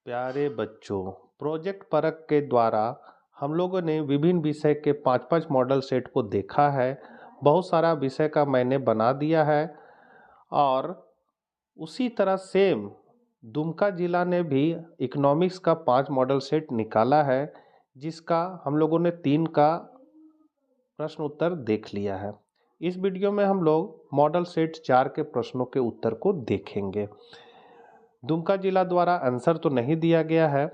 प्यारे बच्चों, प्रोजेक्ट परख के द्वारा हम लोगों ने विभिन्न विषय के 5-5 मॉडल सेट को देखा है। बहुत सारा विषय का मैंने बना दिया है और उसी तरह सेम दुमका जिला ने भी इकोनॉमिक्स का 5 मॉडल सेट निकाला है, जिसका हम लोगों ने 3 का प्रश्न उत्तर देख लिया है। इस वीडियो में हम लोग मॉडल सेट 4 के प्रश्नों के उत्तर को देखेंगे। दुमका जिला द्वारा आंसर तो नहीं दिया गया है।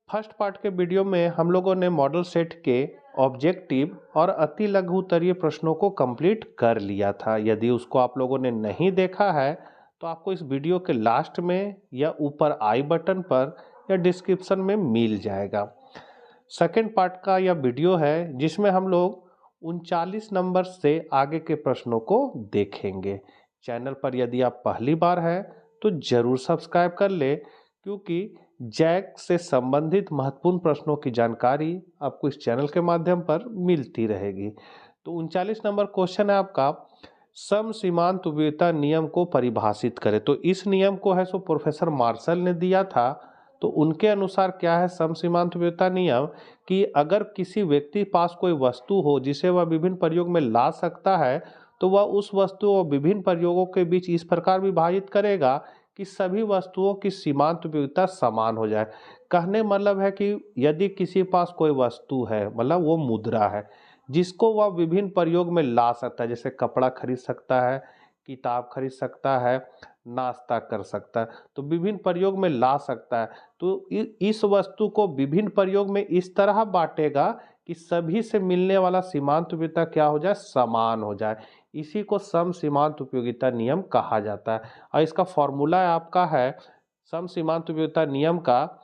फर्स्ट पार्ट के वीडियो में हम लोगों ने मॉडल सेट के ऑब्जेक्टिव और अति लघु उत्तरीय प्रश्नों को कंप्लीट कर लिया था। यदि उसको आप लोगों ने नहीं देखा है तो आपको इस वीडियो के लास्ट में या ऊपर आई बटन पर या डिस्क्रिप्शन में मिल जाएगा। सेकेंड पार्ट का यह वीडियो है जिसमें हम लोग 39 नंबर से आगे के प्रश्नों को देखेंगे। चैनल पर यदि आप पहली बार हैं तो जरूर सब्सक्राइब कर ले, क्योंकि जैक से संबंधित महत्वपूर्ण प्रश्नों की जानकारी आपको इस चैनल के माध्यम पर मिलती रहेगी। तो 39 नंबर क्वेश्चन है आपका, समसीमांत उपयोगिता नियम को परिभाषित करें। तो इस नियम को है सो प्रोफेसर मार्शल ने दिया था। तो उनके अनुसार क्या है समसीमांत उपयोगिता नियम, कि अगर किसी व्यक्ति पास कोई वस्तु हो जिसे वह विभिन्न प्रयोग में ला सकता है, तो वह उस वस्तु और विभिन्न प्रयोगों के बीच इस प्रकार विभाजित करेगा कि सभी वस्तुओं की सीमांत उपयोगिता समान हो जाए। कहने मतलब है कि यदि किसी पास कोई वस्तु है, मतलब वो मुद्रा है जिसको वह विभिन्न प्रयोग में ला सकता है, जैसे कपड़ा खरीद सकता है, किताब खरीद सकता है, नाश्ता कर सकता है, तो विभिन्न प्रयोग में ला सकता है। तो इस वस्तु को विभिन्न प्रयोग में इस तरह बांटेगा कि सभी से मिलने वाला सीमांत उपयोगिता क्या हो जाए, समान हो जाए। इसी को सम सीमांत उपयोगिता नियम कहा जाता है। और इसका फॉर्मूला आपका है सम सीमांत उपयोगिता नियम का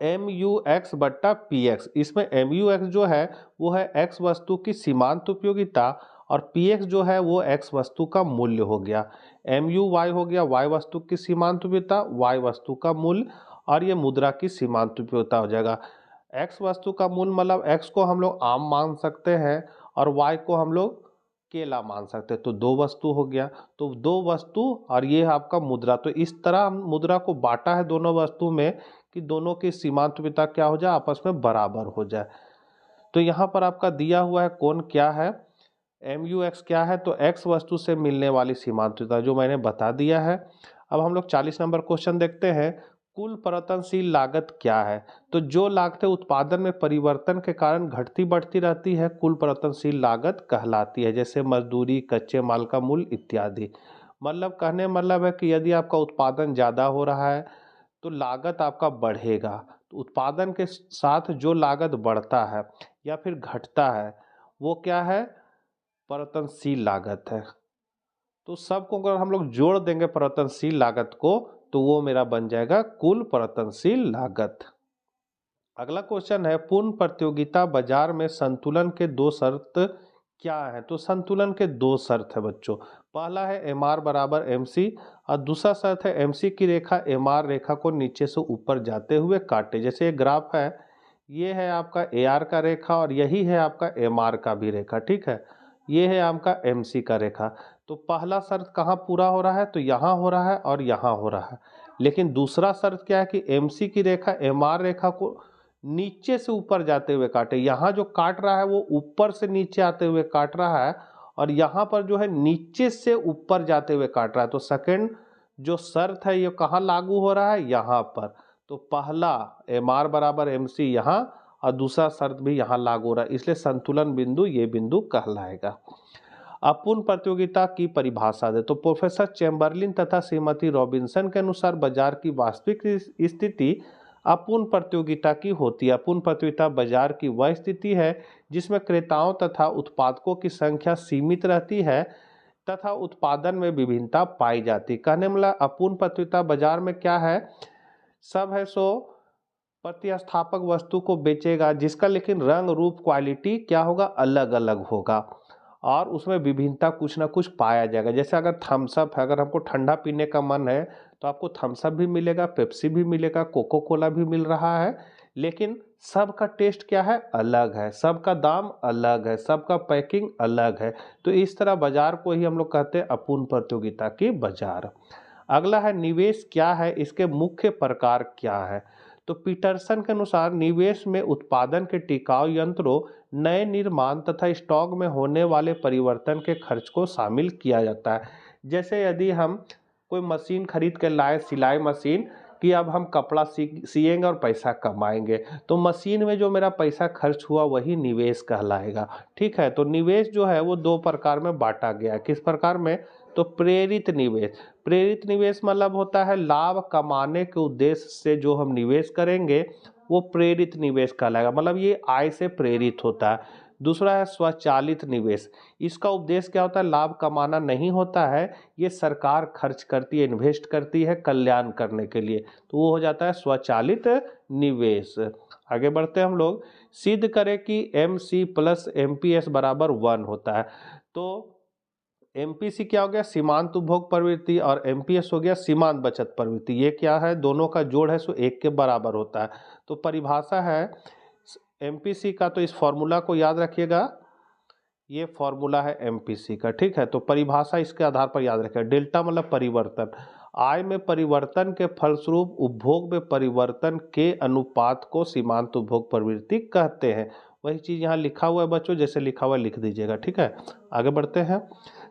MUX/PX। इसमें MUX जो है वो है X वस्तु की सीमांत उपयोगिता और PX जो है वो X वस्तु का मूल्य हो गया। MUY हो गया Y वस्तु की सीमांत उपयोगिता, Y वस्तु का मूल्य, और ये मुद्रा की सीमांत उपयोगिता हो जाएगा। X वस्तु का मूल्य मतलब X को हम लोग आम मान सकते हैं और Y को हम लोग केला मान सकते हैं। तो दो वस्तु हो गया, तो दो वस्तु और ये आपका मुद्रा। तो इस तरह हम मुद्रा को बांटा है दोनों वस्तु में कि दोनों की सीमांत उपयोगिता क्या हो जाए, आपस में बराबर हो जाए। तो यहाँ पर आपका दिया हुआ है कौन क्या है, MUX क्या है, तो X वस्तु से मिलने वाली सीमांत उपयोगिता जो मैंने बता दिया है। अब हम लोग 40 नंबर क्वेश्चन देखते हैं, कुल परिवर्तनशील लागत क्या है। तो जो लागतें उत्पादन में परिवर्तन के कारण घटती बढ़ती रहती है, कुल परिवर्तनशील लागत कहलाती है, जैसे मजदूरी, कच्चे माल का मूल्य इत्यादि। मतलब कहने मतलब है कि यदि आपका उत्पादन ज़्यादा हो रहा है तो लागत आपका बढ़ेगा। तो उत्पादन के साथ जो लागत बढ़ता है या फिर घटता है वो क्या है, परिवर्तनशील लागत है। तो सबको अगर हम लोग जोड़ देंगे परिवर्तनशील लागत को तो वो मेरा बन जाएगा कुल परिवर्तनशील लागत। अगला क्वेश्चन है, पूर्ण प्रतियोगिता बाजार में संतुलन के दो शर्त क्या है। तो संतुलन के दो शर्त है बच्चों। पहला है MR बराबर MC और दूसरा शर्त है MC की रेखा MR रेखा को नीचे से ऊपर जाते हुए काटे। जैसे ये ग्राफ है, ये है आपका AR का रेखा और यही है आपका MR का भी रेखा, ठीक है। ये है आपका MC का रेखा। तो पहला शर्त कहाँ पूरा हो रहा है, तो यहाँ हो रहा है और यहाँ हो रहा है। लेकिन दूसरा शर्त क्या है कि MC की रेखा MR रेखा को नीचे से ऊपर जाते हुए काटे। यहाँ जो काट रहा है वो ऊपर से नीचे आते हुए काट रहा है और यहाँ पर जो है नीचे से ऊपर जाते हुए काट रहा है। तो सेकंड जो शर्त है ये कहाँ लागू हो रहा है, यहाँ पर। तो पहला MR बराबर MC यहाँ और दूसरा शर्त भी यहाँ लागू हो रहा है, इसलिए संतुलन बिंदु ये बिंदु कहलाएगा। अपूर्ण प्रतियोगिता की परिभाषा दे। तो प्रोफेसर चैम्बरलिन तथा श्रीमती रॉबिन्सन के अनुसार बाजार की वास्तविक स्थिति अपूर्ण प्रतियोगिता की होती है। अपूर्ण प्रतियोगिता बाजार की वह स्थिति है जिसमें क्रेताओं तथा उत्पादकों की संख्या सीमित रहती है तथा उत्पादन में विभिन्नता पाई जाती है। कहने मतलब अपूर्ण प्रतियोगिता बाजार में क्या है, सब है सो प्रतिस्थापक वस्तु को बेचेगा जिसका लेकिन रंग रूप क्वालिटी क्या होगा, अलग अलग होगा और उसमें विभिन्नता कुछ ना कुछ पाया जाएगा। जैसे अगर थम्सअप है, अगर हमको ठंडा पीने का मन है तो आपको थम्सअप भी मिलेगा, पेप्सी भी मिलेगा, कोको कोला भी मिल रहा है, लेकिन सबका टेस्ट क्या है, अलग है, सबका दाम अलग है, सबका पैकिंग अलग है। तो इस तरह बाजार को ही हम लोग कहते हैं अपूर्ण प्रतियोगिता की बाजार। अगला है निवेश क्या है, इसके मुख्य प्रकार क्या है। तो पीटरसन के अनुसार निवेश में उत्पादन के टिकाऊ यंत्रों, नए निर्माण तथा स्टॉक में होने वाले परिवर्तन के खर्च को शामिल किया जाता है। जैसे यदि हम कोई मशीन खरीद के लाए, सिलाई मशीन, कि अब हम कपड़ा सिएंगे और पैसा कमाएंगे, तो मशीन में जो मेरा पैसा खर्च हुआ वही निवेश कहलाएगा। ठीक है, तो निवेश जो है वो दो प्रकार में बांटा गया है। किस प्रकार में? तो प्रेरित निवेश। प्रेरित निवेश मतलब होता है लाभ कमाने के उद्देश्य से जो हम निवेश करेंगे वो प्रेरित निवेश कहलाएगा, मतलब ये आय से प्रेरित होता है। दूसरा है स्वचालित निवेश। इसका उद्देश्य क्या होता है? लाभ कमाना नहीं होता है, ये सरकार खर्च करती है, इन्वेस्ट करती है कल्याण करने के लिए, तो वो हो जाता है स्वचालित निवेश। आगे बढ़ते हैं हम लोग। सिद्ध करें कि M C plus M P S बराबर 1 होता है। तो एमपीसी क्या हो गया? सीमांत उपभोग प्रवृत्ति, और एमपीएस हो गया सीमांत बचत प्रवृत्ति। ये क्या है? दोनों का जोड़ है सो 1 के बराबर होता है। तो परिभाषा है एमपीसी का, तो इस फॉर्मूला को याद रखिएगा, ये फॉर्मूला है एमपीसी का। ठीक है, तो परिभाषा इसके आधार पर याद रखें। डेल्टा मतलब परिवर्तन, आय में परिवर्तन के फलस्वरूप उपभोग में परिवर्तन के अनुपात को सीमांत उपभोग प्रवृत्ति कहते हैं। वही चीज यहाँ लिखा हुआ है बच्चों, जैसे लिखा हुआ है लिख दीजिएगा। ठीक है, आगे बढ़ते हैं।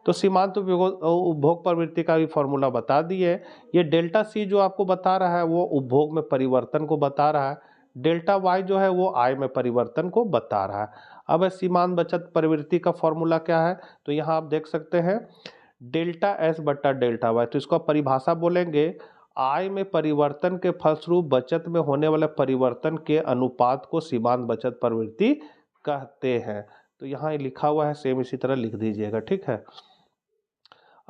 तो सीमांत उपभोग प्रवृत्ति का भी फॉर्मूला बता दिए। ये डेल्टा सी जो आपको बता रहा है वो उपभोग में परिवर्तन को बता रहा है, डेल्टा वाई जो है वो आय में परिवर्तन को बता रहा है। अब सीमांत बचत प्रवृत्ति का फॉर्मूला क्या है? तो यहाँ आप देख सकते हैं डेल्टा एस बट्टा डेल्टा वाई। तो इसको परिभाषा बोलेंगे, आय में परिवर्तन के फलस्वरूप बचत में होने वाले परिवर्तन के अनुपात को सीमांत बचत प्रवृत्ति कहते हैं। तो यहाँ लिखा हुआ है, सेम इसी तरह लिख दीजिएगा। ठीक है,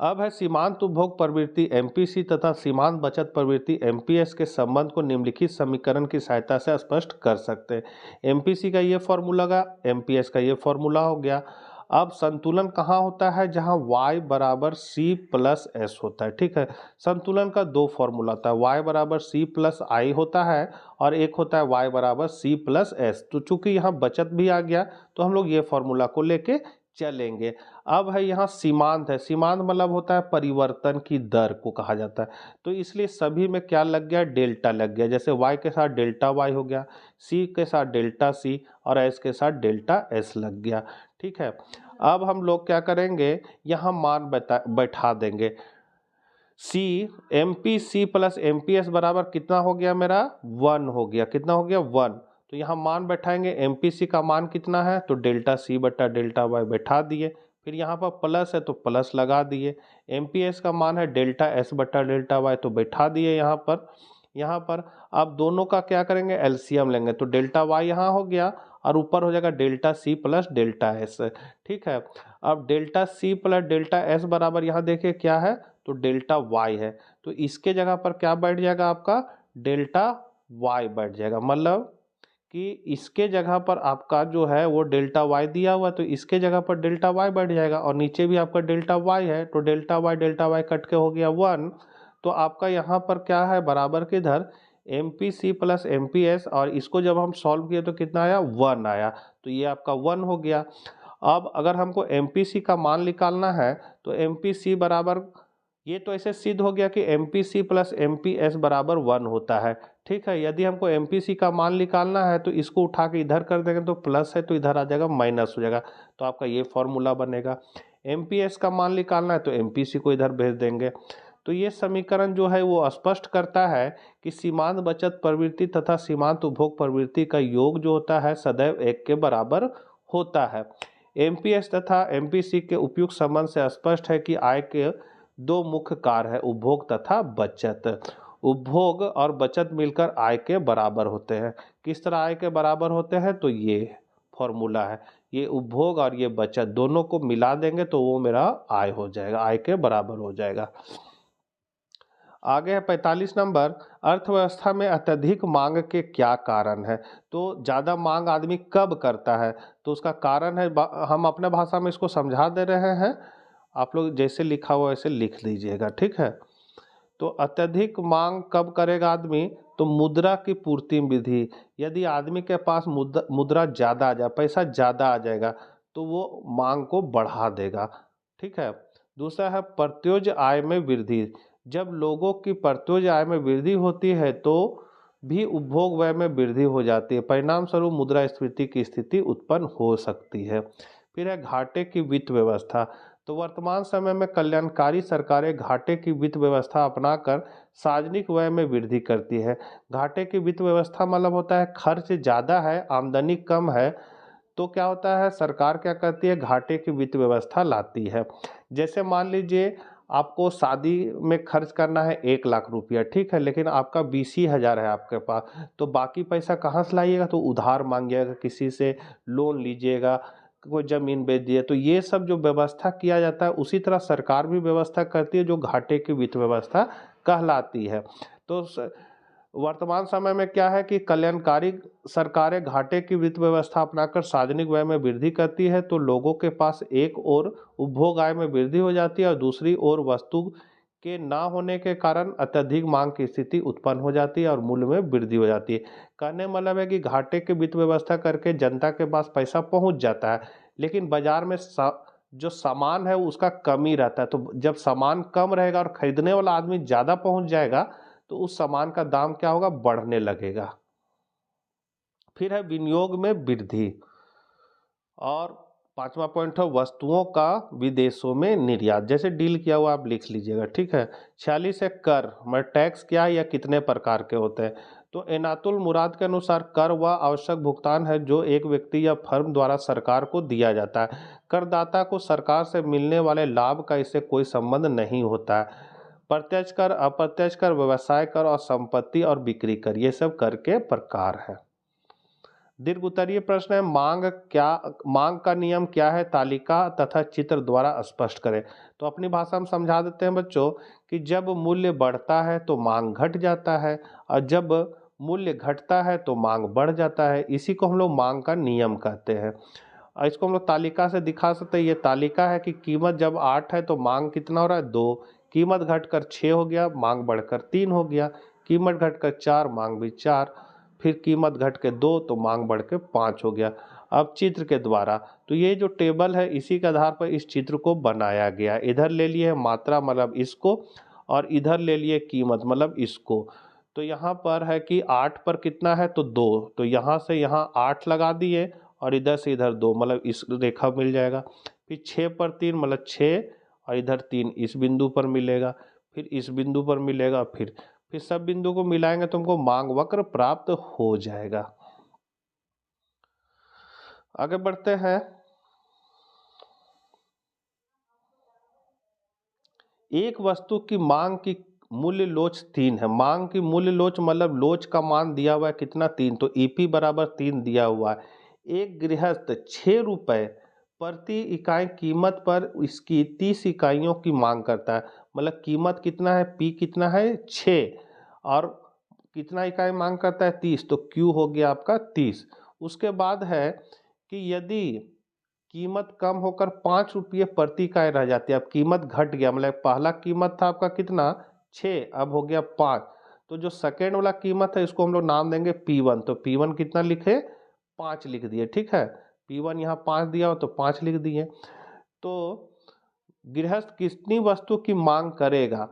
अब है सीमांत उपभोग प्रवृत्ति एमपीसी तथा सीमांत बचत प्रवृत्ति एमपीएस के संबंध को निम्नलिखित समीकरण की सहायता से स्पष्ट कर सकते हैं। एमपीसी का ये फॉर्मूला का, एमपीएस का ये फॉर्मूला हो गया। अब संतुलन कहाँ होता है? जहाँ y बराबर सी प्लस एस होता है। ठीक है, संतुलन का दो फॉर्मूला होता है, y बराबर सी प्लस आई होता है और एक होता है y बराबर सी प्लस एस। तो चूंकि यहाँ बचत भी आ गया तो हम लोग ये फॉर्मूला को लेके चलेंगे। अब है यहाँ सीमांत है, सीमांत मतलब होता है परिवर्तन की दर को कहा जाता है, तो इसलिए सभी में क्या लग गया? डेल्टा लग गया। जैसे y के साथ डेल्टा y हो गया, c के साथ डेल्टा c और s के साथ डेल्टा s लग गया। ठीक है, अब हम लोग क्या करेंगे? यहाँ मान बैठा देंगे। C M P C plus M P S बराबर कितना हो गया मेरा? 1 हो गया। कितना हो गया? 1। तो यहाँ मान बैठाएंगे, एम पी सी का मान कितना है? तो डेल्टा सी बट्टा डेल्टा वाई बैठा दिए, फिर यहाँ पर प्लस है तो प्लस लगा दिए। एम पी एस का मान है डेल्टा एस बट्टा डेल्टा वाई, तो बैठा दिए यहाँ पर। यहाँ पर अब दोनों का क्या करेंगे? एलसीएम लेंगे, तो डेल्टा वाई यहाँ हो गया और ऊपर हो जाएगा delta C plus delta S. ठीक है, अब delta C plus delta S बराबर यहाँ देखिए क्या है? तो डेल्टा वाई है, तो इसके जगह पर क्या बैठ जाएगा आपका? डेल्टा वाई बैठ जाएगा। मतलब कि इसके जगह पर आपका जो है वो डेल्टा वाई दिया हुआ है, तो इसके जगह पर डेल्टा वाई बैठ जाएगा, और नीचे भी आपका डेल्टा वाई है, तो डेल्टा वाई कट के हो गया 1। तो आपका यहाँ पर क्या है? बराबर के इधर M P C plus M P S, और इसको जब हम सॉल्व किए तो कितना आया? 1 आया, तो ये आपका 1 हो गया। अब अगर हमको एम पी सी का मान निकालना है तो एम पी सी बराबर, ये तो ऐसे सिद्ध हो गया कि M P C plus M P S बराबर 1 होता है। ठीक है, यदि हमको एम पी सी का मान निकालना है तो इसको उठा के इधर कर देंगे, तो प्लस है तो इधर आ जाएगा माइनस हो जाएगा, तो आपका ये फॉर्मूला बनेगा। एम पी एस का मान निकालना है तो एम पी सी को इधर भेज देंगे। तो ये समीकरण जो है वो स्पष्ट करता है कि सीमांत बचत प्रवृत्ति तथा सीमांत उपभोग प्रवृत्ति का योग जो होता है सदैव 1 के बराबर होता है। एमपीएस तथा एमपीसी के उपयुक्त संबंध से स्पष्ट है कि आय के दो मुख्य कार्य है, उपभोग तथा बचत। उपभोग और बचत मिलकर आय के बराबर होते हैं। किस तरह आय के बराबर होते हैं? तो ये फॉर्मूला है, ये उपभोग और ये बचत दोनों को मिला देंगे तो वो मेरा आय हो जाएगा, आय के बराबर हो जाएगा। आगे है 45 नंबर, अर्थव्यवस्था में अत्यधिक मांग के क्या कारण है? तो ज़्यादा मांग आदमी कब करता है? तो उसका कारण है, हम अपने भाषा में इसको समझा दे रहे हैं, आप लोग जैसे लिखा हुआ वैसे लिख लीजिएगा। ठीक है, तो अत्यधिक मांग कब करेगा आदमी? तो मुद्रा की पूर्ति विधि, यदि आदमी के पास मुद्रा ज़्यादा आ जाए, पैसा ज़्यादा आ जाएगा तो वो मांग को बढ़ा देगा। ठीक है, दूसरा है प्रत्योज्य आय में वृद्धि, जब लोगों की प्रत्योज आय में वृद्धि होती है तो भी उपभोग व्यय में वृद्धि हो जाती है, परिणाम स्वरूप मुद्रास्फीति की स्थिति उत्पन्न हो सकती है। फिर है घाटे की वित्त व्यवस्था। तो वर्तमान समय में कल्याणकारी सरकारें घाटे की वित्त व्यवस्था अपनाकर सार्वजनिक व्यय में वृद्धि करती है। घाटे की वित्त व्यवस्था मतलब होता है खर्च ज़्यादा है, आमदनी कम है, तो क्या होता है सरकार क्या करती है, घाटे की वित्त व्यवस्था लाती है। जैसे मान लीजिए आपको शादी में खर्च करना है 1 लाख रुपया, ठीक है, लेकिन आपका 20 ही हज़ार है आपके पास, तो बाकी पैसा कहाँ से लाइएगा, तो उधार मांगिएगा, किसी से लोन लीजिएगा, कोई ज़मीन बेच दिए, तो ये सब जो व्यवस्था किया जाता है उसी तरह सरकार भी व्यवस्था करती है जो घाटे की वित्त व्यवस्था कहलाती है। तो वर्तमान समय में क्या है कि कल्याणकारी सरकारें घाटे की वित्त व्यवस्था अपनाकर सार्वजनिक व्यय में वृद्धि करती है, तो लोगों के पास एक ओर उपभोग आय में वृद्धि हो जाती है और दूसरी ओर वस्तु के ना होने के कारण अत्यधिक मांग की स्थिति उत्पन्न हो जाती है और मूल्य में वृद्धि हो जाती है। कहने मतलब है कि घाटे की वित्त व्यवस्था करके जनता के पास पैसा पहुंच जाता है, लेकिन बाजार में जो सामान है उसका कमी रहता है, तो जब सामान कम रहेगा और खरीदने वाला आदमी ज़्यादा पहुंच जाएगा तो उस सामान का दाम क्या होगा, बढ़ने लगेगा। फिर है विनियोग में वृद्धि। और पांचवा पॉइंट है वस्तुओं का विदेशों में निर्यात। जैसे डील किया हुआ आप लिख लीजिएगा, ठीक है। 46 है कर, मतलब टैक्स क्या है या कितने प्रकार के होते हैं। तो एनातुल मुराद के अनुसार कर वह आवश्यक भुगतान है जो एक व्यक्ति या फर्म द्वारा सरकार को दिया जाता है। करदाता को सरकार से मिलने वाले लाभ का इससे कोई संबंध नहीं होता है। प्रत्यक्ष कर, अप्रत्यक्ष कर, व्यवसाय कर और संपत्ति और बिक्री कर, ये सब कर के प्रकार है। दीर्घ उत्तरीय प्रश्न है, मांग का नियम क्या है, तालिका तथा चित्र द्वारा स्पष्ट करें। तो अपनी भाषा में समझा देते हैं बच्चों कि जब मूल्य बढ़ता है तो मांग घट जाता है और जब मूल्य घटता है तो मांग बढ़ जाता है, इसी को हम लोग मांग का नियम कहते हैं। और इसको हम लोग तालिका से दिखा सकते हैं। ये तालिका है कि कीमत जब 8 है तो मांग कितना हो रहा है, 2। कीमत घटकर 6 हो गया, मांग बढ़कर 3 हो गया। कीमत घटकर 4, मांग भी 4। फिर कीमत घट के 2 तो मांग बढ़ के 5 हो गया। अब चित्र के द्वारा, तो ये जो टेबल है इसी के आधार पर इस चित्र को बनाया गया। इधर ले लिए मात्रा मतलब इसको, और इधर ले लिए कीमत मतलब इसको। तो यहाँ पर है कि 8 पर कितना है तो 2, तो यहाँ से यहाँ 8 लगा दिए और इधर से इधर 2, मतलब इस रेखा मिल जाएगा। फिर 6 पर 3 मतलब 6 और इधर 3 इस बिंदु पर मिलेगा, फिर इस बिंदु पर मिलेगा, फिर सब बिंदु को मिलाएंगे तो हमको मांग वक्र प्राप्त हो जाएगा। आगे बढ़ते हैं। एक वस्तु की मांग की मूल्य लोच 3 है। मांग की मूल्य लोच मतलब लोच का मान दिया हुआ है कितना, 3, तो ईपी बराबर 3 दिया हुआ है। एक गृहस्थ 6 रुपए प्रति इकाई कीमत पर इसकी 30 इकाइयों की मांग करता है। मतलब कीमत कितना है, पी कितना है 6, और कितना इकाई मांग करता है 30, तो क्यू हो गया आपका 30। उसके बाद है कि यदि कीमत कम होकर 5 रुपये प्रति इकाई रह जाती है, अब कीमत घट गया, मतलब पहला कीमत था आपका कितना 6, अब हो गया 5, तो जो सेकेंड वाला कीमत है इसको हम लोग नाम देंगे P1। तो P1 कितना लिखे, 5 लिख दिए, ठीक है। P1 यहाँ 5 दिया हो तो 5 लिख दिए। तो गृहस्थ कितनी वस्तु की मांग करेगा,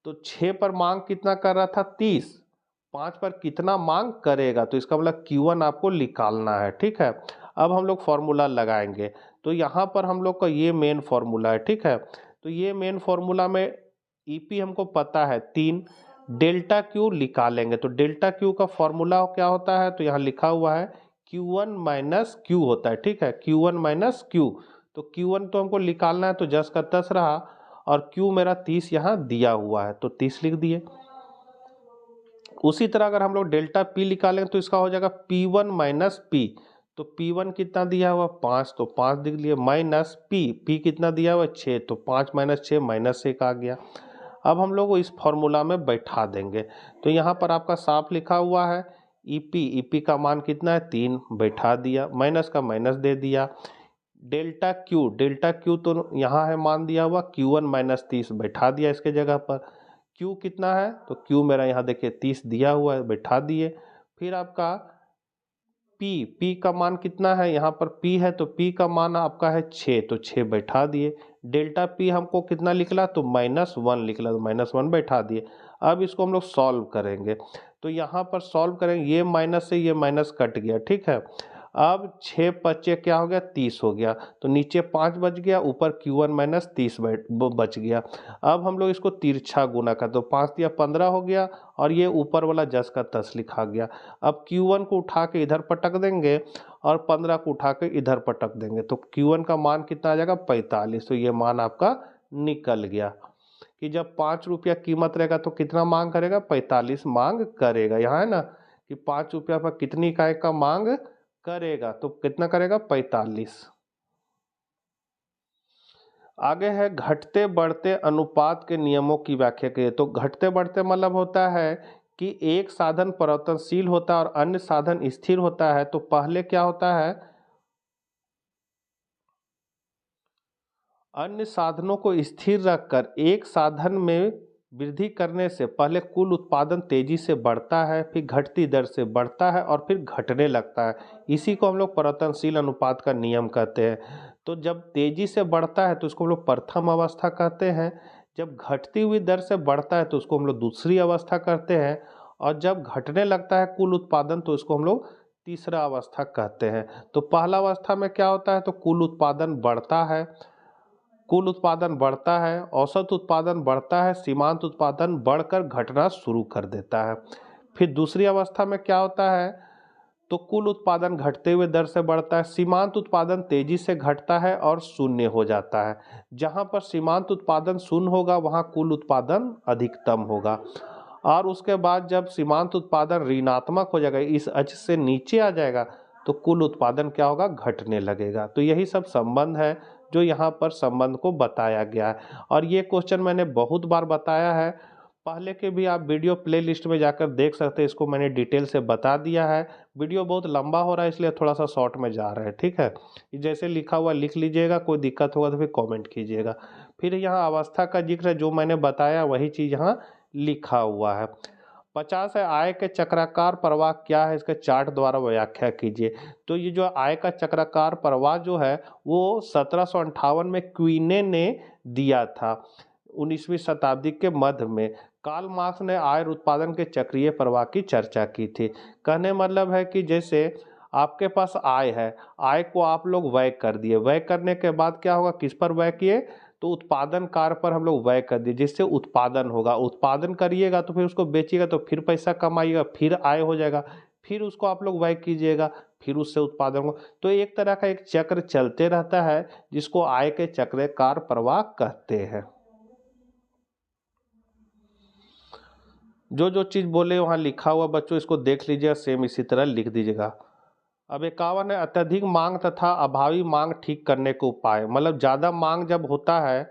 तो 6 पर मांग कितना कर रहा था 30, 5 पर कितना मांग करेगा, तो इसका मतलब Q1 आपको निकालना है, ठीक है। अब हम लोग फॉर्मूला लगाएंगे। तो यहाँ पर हम लोग का ये मेन फॉर्मूला है, ठीक है। तो ये मेन फॉर्मूला में ईपी हमको पता है 3, डेल्टा क्यू निकालेंगे। तो डेल्टा क्यू का फॉर्मूला क्या होता है, तो यहाँ लिखा हुआ है Q1 माइनस क्यू होता है, ठीक है। Q1 माइनस क्यू, तो Q1 तो हमको निकालना है तो 10 का 10 रहा, और Q मेरा 30 यहाँ दिया हुआ है तो 30 लिख दिए। उसी तरह अगर हम लोग डेल्टा पी निकालें तो इसका हो जाएगा P1 माइनस पी। तो P1 कितना दिया हुआ 5, तो 5 लिख लिए, माइनस पी कितना दिया हुआ 6, तो 5 माइनस 6 माइनस 1 आ गया। अब हम लोग इस फॉर्मूला में बैठा देंगे। तो यहाँ पर आपका साफ लिखा हुआ है ईपी का मान कितना है 3, बैठा दिया, माइनस का माइनस दे दिया। डेल्टा क्यू तो यहाँ है मान दिया हुआ Q1 माइनस 30, बैठा दिया इसके जगह पर। Q कितना है, तो Q मेरा यहाँ देखिए 30 दिया हुआ है, बैठा दिए। फिर आपका पी का मान कितना है, यहाँ पर पी है तो पी का मान आपका है 6, तो 6 बैठा दिए। डेल्टा पी हमको कितना निकला, तो -1 निकला, तो -1 बैठा दिए। अब इसको हम लोग सॉल्व करेंगे, तो यहाँ पर सॉल्व करेंगे, ये माइनस से ये माइनस कट गया, ठीक है। अब 6 बचे क्या हो गया, 30 हो गया, तो नीचे 5 बच गया, ऊपर Q1 माइनस 30 बच गया। अब हम लोग इसको तिरछा गुना कर, तो 5 दिया 15 हो गया, और ये ऊपर वाला 10 का 10 लिखा गया। अब Q1 को उठा के इधर पटक देंगे और 15 को उठा के इधर पटक देंगे, तो Q1 का मान कितना आ जाएगा, 45। तो ये मान आपका निकल गया कि जब 5 रुपया कीमत रहेगा तो कितना मांग करेगा, 45 मांग करेगा। यहाँ है ना कि 5 रुपया पर कितनी इकाई का मांग करेगा, तो कितना करेगा, 45। आगे है घटते बढ़ते अनुपात के नियमों की व्याख्या करिए। तो घटते बढ़ते मतलब होता है कि एक साधन परिवर्तनशील होता है और अन्य साधन स्थिर होता है। तो पहले क्या होता है, अन्य साधनों को स्थिर रखकर एक साधन में वृद्धि करने से पहले कुल उत्पादन तेजी से बढ़ता है, फिर घटती दर से बढ़ता है और फिर घटने लगता है। इसी को हम लोग परिवर्तनशील अनुपात का नियम कहते हैं। तो जब तेजी से बढ़ता है तो उसको हम लोग प्रथम अवस्था कहते हैं, जब घटती हुई दर से बढ़ता है तो उसको हम लोग दूसरी अवस्था कहते हैं, और जब घटने लगता है कुल उत्पादन तो उसको हम लोग तीसरा अवस्था कहते हैं। तो पहला अवस्था में क्या होता है, तो कुल उत्पादन बढ़ता है, कुल उत्पादन बढ़ता है, औसत उत्पादन बढ़ता है, सीमांत उत्पादन बढ़कर घटना शुरू कर देता है। फिर दूसरी अवस्था में क्या होता है, तो कुल उत्पादन घटते हुए दर से बढ़ता है, सीमांत उत्पादन तेजी से घटता है और शून्य हो जाता है। जहां पर सीमांत उत्पादन शून्य होगा वहां कुल उत्पादन अधिकतम होगा, और उसके बाद जब सीमांत उत्पादन ऋणात्मक हो जाएगा, इस अक्ष से नीचे आ जाएगा, तो कुल उत्पादन क्या होगा, घटने लगेगा। तो यही सब संबंध है जो यहाँ पर संबंध को बताया गया है, और ये क्वेश्चन मैंने बहुत बार बताया है, पहले के भी आप वीडियो प्लेलिस्ट में जाकर देख सकते हैं, इसको मैंने डिटेल से बता दिया है। वीडियो बहुत लंबा हो रहा है इसलिए थोड़ा सा शॉर्ट में जा रहा है, ठीक है। जैसे लिखा हुआ लिख लीजिएगा, कोई दिक्कत होगा तो फिर कमेंट कीजिएगा। फिर यहाँ अवस्था का जिक्र है, जो मैंने बताया वही चीज़ यहाँ लिखा हुआ है। 50 है, आय के चक्राकार प्रवाह क्या है, इसके चार्ट द्वारा व्याख्या कीजिए। तो ये जो आय का चक्राकार प्रवाह जो है वो 1758 में क्वीने ने दिया था, 19वीं शताब्दी के मध्य में। कार्ल मार्क्स ने आय और उत्पादन के चक्रीय प्रवाह की चर्चा की थी। कहने मतलब है कि जैसे आपके पास आय है, आय को आप लोग व्यय कर दिए, व्यय करने के बाद क्या होगा, किस पर व्यय किए, तो उत्पादन कार्य पर हम लोग व्यय कर दिए, जिससे उत्पादन होगा, उत्पादन करिएगा तो फिर उसको बेचिएगा तो फिर पैसा कमाइएगा, फिर आय हो जाएगा, फिर उसको आप लोग व्यय कीजिएगा, फिर उससे उत्पादन हो। तो एक तरह का एक चक्र चलते रहता है जिसको आय के चक्राकार प्रवाह कहते हैं। जो जो चीज़ बोले वहाँ लिखा हुआ बच्चों, इसको देख लीजिएगा, सेम इसी तरह लिख दीजिएगा। अब 51 है, अत्यधिक मांग तथा अभावी मांग ठीक करने के उपाय। मतलब ज़्यादा मांग जब होता है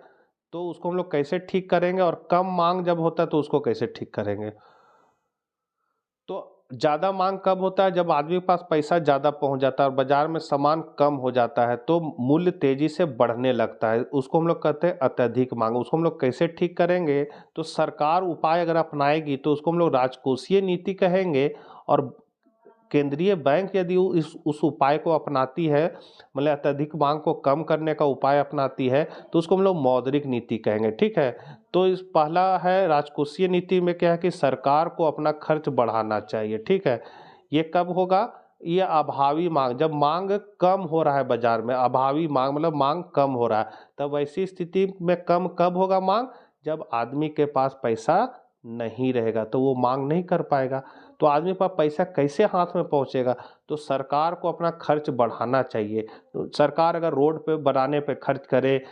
तो उसको हम लोग कैसे ठीक करेंगे, और कम मांग जब होता है तो उसको कैसे ठीक करेंगे। तो ज़्यादा मांग कब होता है, जब आदमी के पास पैसा ज़्यादा पहुंच जाता है और बाजार में सामान कम हो जाता है तो मूल्य तेजी से बढ़ने लगता है, उसको हम लोग कहते हैं अत्यधिक मांग। उसको हम लोग कैसे ठीक करेंगे, तो सरकार उपाय अगर अपनाएगी तो उसको हम लोग राजकोषीय नीति कहेंगे, और केंद्रीय बैंक यदि इस उस उपाय को अपनाती है, मतलब अत्यधिक मांग को कम करने का उपाय अपनाती है, तो उसको हम लोग मौद्रिक नीति कहेंगे, ठीक है। तो इस पहला है राजकोषीय नीति में क्या है कि सरकार को अपना खर्च बढ़ाना चाहिए, ठीक है। ये कब होगा, ये अभावी मांग, जब मांग कम हो रहा है बाजार में, अभावी मांग मतलब मांग कम हो रहा है, तब ऐसी स्थिति में कम कब होगा मांग, जब आदमी के पास पैसा नहीं रहेगा तो वो मांग नहीं कर पाएगा। तो आदमी के पास पैसा कैसे हाथ में पहुंचेगा, तो सरकार को अपना खर्च बढ़ाना चाहिए। तो सरकार अगर रोड पे बनाने पे खर्च करे,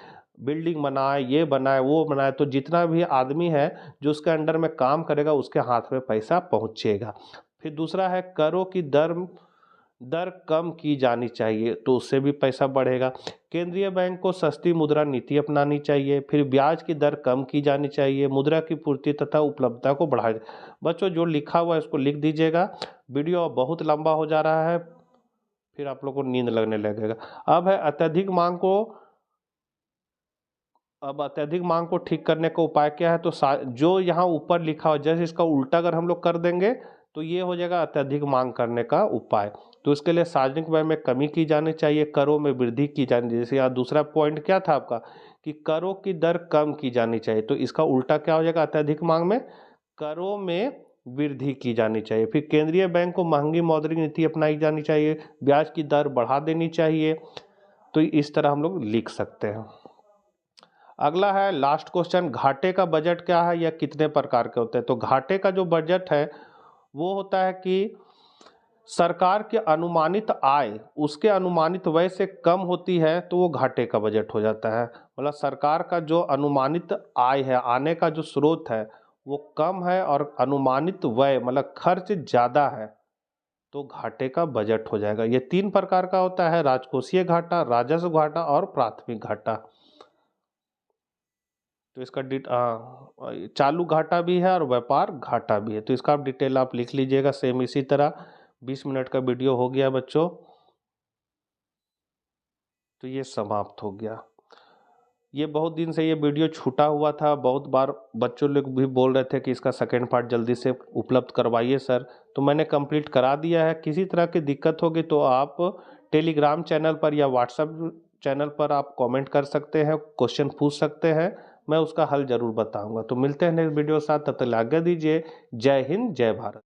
बिल्डिंग बनाए, ये बनाए वो बनाए, तो जितना भी आदमी है जो उसके अंडर में काम करेगा उसके हाथ में पैसा पहुंचेगा। फिर दूसरा है करों की दर दर कम की जानी चाहिए, तो उससे भी पैसा बढ़ेगा। केंद्रीय बैंक को सस्ती मुद्रा नीति अपनानी चाहिए। फिर ब्याज की दर कम की जानी चाहिए, मुद्रा की पूर्ति तथा उपलब्धता को बढ़ाया। बच्चों जो लिखा हुआ है उसको लिख दीजिएगा, वीडियो बहुत लंबा हो जा रहा है, फिर आप लोग को नींद लगने लगेगा। अब है अत्यधिक मांग को, अब अत्यधिक मांग को ठीक करने का उपाय क्या है, तो जो यहाँ ऊपर लिखा हो जैसे इसका उल्टा अगर हम लोग कर देंगे तो ये हो जाएगा अत्यधिक मांग करने का उपाय। तो इसके लिए सार्वजनिक व्यय में कमी की जानी चाहिए, करों में वृद्धि की जानी, जैसे यहाँ दूसरा पॉइंट क्या था आपका कि करों की दर कम की जानी चाहिए, तो इसका उल्टा क्या हो जाएगा अत्यधिक मांग में करों में वृद्धि की जानी चाहिए। फिर केंद्रीय बैंक को महंगी मौद्रिक नीति अपनाई जानी चाहिए, ब्याज की दर बढ़ा देनी चाहिए। तो इस तरह हम लोग लिख सकते हैं। अगला है लास्ट क्वेश्चन, घाटे का बजट क्या है या कितने प्रकार के होते हैं। तो घाटे का जो बजट है वो होता है कि सरकार के अनुमानित आय उसके अनुमानित व्यय से कम होती है तो वो घाटे का बजट हो जाता है। मतलब सरकार का जो अनुमानित आय है, आने का जो स्रोत है वो कम है और अनुमानित व्यय मतलब खर्च ज़्यादा है, तो घाटे का बजट हो जाएगा। ये 3 प्रकार का होता है, राजकोषीय घाटा, राजस्व घाटा और प्राथमिक घाटा। तो इसका चालू घाटा भी है और व्यापार घाटा भी है, तो इसका आप डिटेल आप लिख लीजिएगा। सेम इसी तरह 20 मिनट का वीडियो हो गया बच्चों, तो ये समाप्त हो गया। ये बहुत दिन से ये वीडियो छूटा हुआ था, बहुत बार बच्चों लोग भी बोल रहे थे कि इसका सेकेंड पार्ट जल्दी से उपलब्ध करवाइए सर, तो मैंने कंप्लीट करा दिया है। किसी तरह की दिक्कत होगी तो आप टेलीग्राम चैनल पर या व्हाट्सएप चैनल पर आप कमेंट कर सकते हैं, क्वेश्चन पूछ सकते हैं, मैं उसका हल ज़रूर बताऊंगा। तो मिलते हैं नेक्स्ट वीडियो के साथ, तब तक आज्ञा दीजिए। जय हिंद, जय भारत।